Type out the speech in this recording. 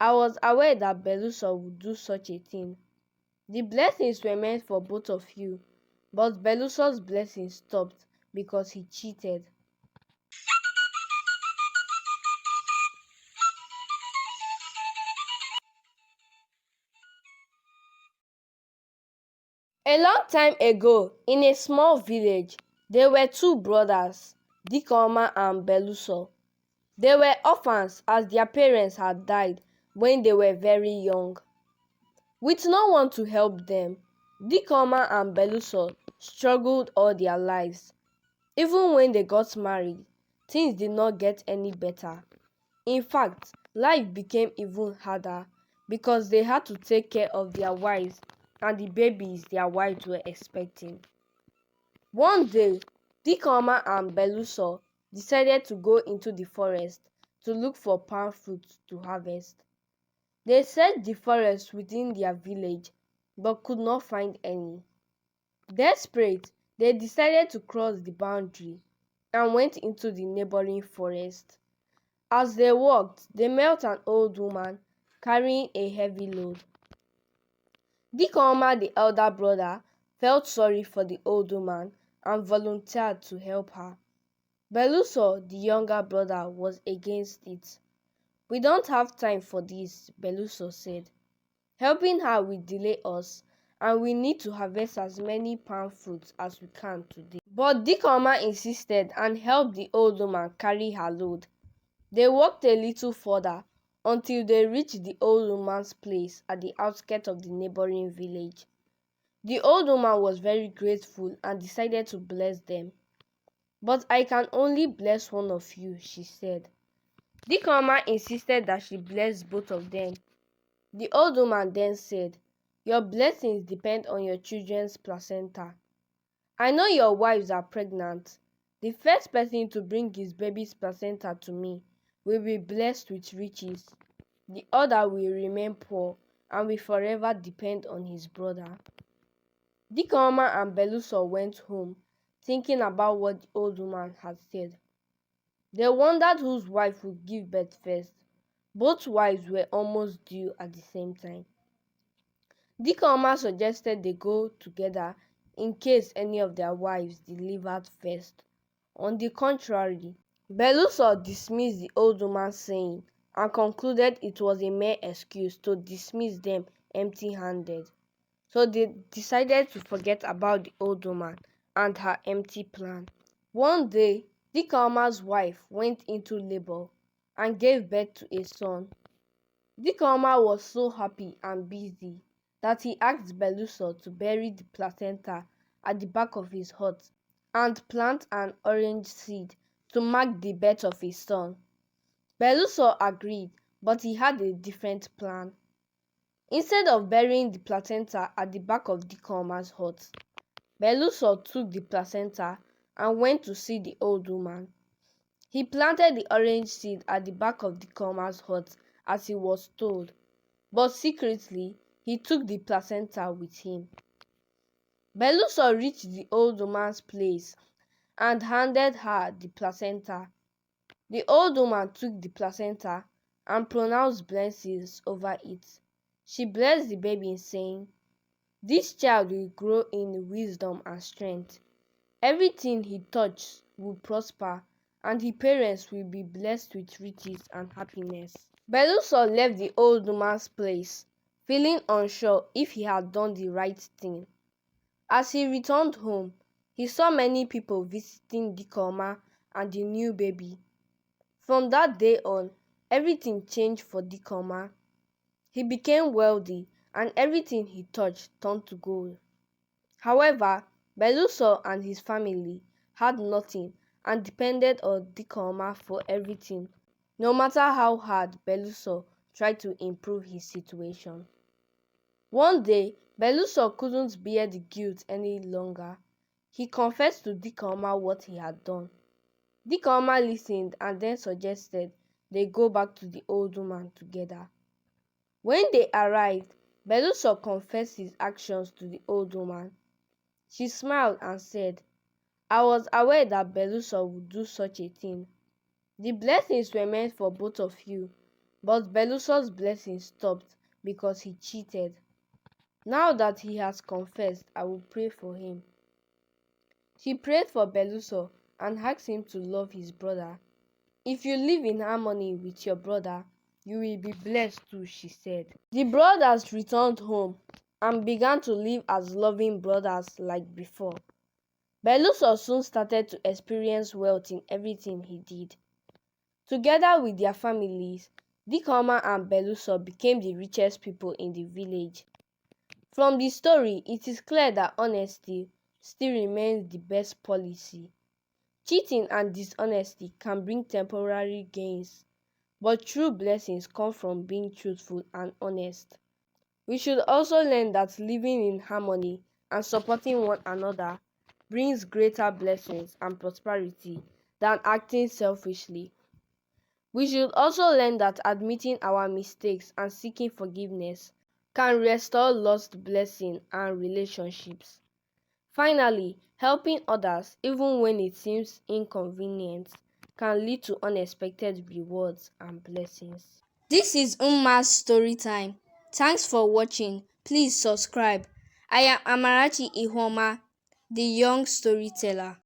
I was aware that Beluso would do such a thing. The blessings were meant for both of you, but Beluso's blessing stopped because he cheated. A long time ago, in a small village, there were two brothers, Dikoma and Beluso. They were orphans as their parents had died when they were very young. With no one to help them, Dikoma and Beluso struggled all their lives. Even when they got married, things did not get any better. In fact, life became even harder because they had to take care of their wives and the babies their wives were expecting. One day, Dikoma and Beluso decided to go into the forest to look for palm fruits to harvest. They searched the forest within their village but could not find any. Desperate, they decided to cross the boundary and went into the neighboring forest. As they walked, they met an old woman carrying a heavy load. Dikoma, the elder brother, felt sorry for the old woman and volunteered to help her. Beluso, the younger brother, was against it. "We don't have time for this," Beluso said. "Helping her will delay us, and we need to harvest as many palm fruits as we can today." But Dikoma insisted and helped the old woman carry her load. They walked a little further until they reached the old woman's place at the outskirts of the neighboring village. The old woman was very grateful and decided to bless them. "But I can only bless one of you," she said. Dikoma insisted that she bless both of them. The old woman then said, "Your blessings depend on your children's placenta. I know your wives are pregnant. The first person to bring his baby's placenta to me will be blessed with riches. The other will remain poor and will forever depend on his brother." Dikoma and Beluso went home, thinking about what the old woman had said. They wondered whose wife would give birth first. Both wives were almost due at the same time. Dikoma suggested they go together in case any of their wives delivered first. On the contrary, Beluso dismissed the old woman's saying and concluded it was a mere excuse to dismiss them empty-handed. So they decided to forget about the old woman and her empty plan. One day, Dikoma's wife went into labor and gave birth to a son. Dikoma was so happy and busy that he asked Beluso to bury the placenta at the back of his hut and plant an orange seed to mark the birth of his son. Beluso agreed, but he had a different plan. Instead of burying the placenta at the back of Dikoma's hut, Beluso took the placenta and went to see the old woman. He planted the orange seed at the back of Dikoma's hut as he was told, but secretly he took the placenta with him. Beluso reached the old woman's place and handed her the placenta. The old woman took the placenta and pronounced blessings over it. She blessed the baby, saying, "This child will grow in wisdom and strength. Everything he touches will prosper, and his parents will be blessed with riches and happiness." Beluso left the old woman's place, feeling unsure if he had done the right thing. As he returned home, he saw many people visiting Dikoma and the new baby. From that day on, everything changed for Dikoma. He became wealthy, and everything he touched turned to gold. However, Beluso and his family had nothing and depended on Dikoma for everything, no matter how hard Beluso tried to improve his situation. One day, Beluso couldn't bear the guilt any longer. He confessed to Dikoma what he had done. Dikoma listened and then suggested they go back to the old woman together. When they arrived, Beluso confessed his actions to the old woman. She smiled and said, "I was aware that Beluso would do such a thing. The blessings were meant for both of you, But Beluso's blessing stopped because he cheated. Now that he has confessed, I will pray for him. She prayed for Beluso and asked him to love his brother. If you live in harmony with your brother, you will be blessed too, she said. The brothers returned home and began to live as loving brothers like before. Beluso soon started to experience wealth in everything he did. Together with their families, Dikoma and Beluso became the richest people in the village. From the story, it is clear that honesty still remains the best policy. Cheating and dishonesty can bring temporary gains, but true blessings come from being truthful and honest. We should also learn that living in harmony and supporting one another brings greater blessings and prosperity than acting selfishly. We should also learn that admitting our mistakes and seeking forgiveness can restore lost blessings and relationships. Finally, helping others, even when it seems inconvenient, can lead to unexpected rewards and blessings. This is Umma's story time. Thanks for watching. Please subscribe. I am Amarachi Ihoma, the young storyteller.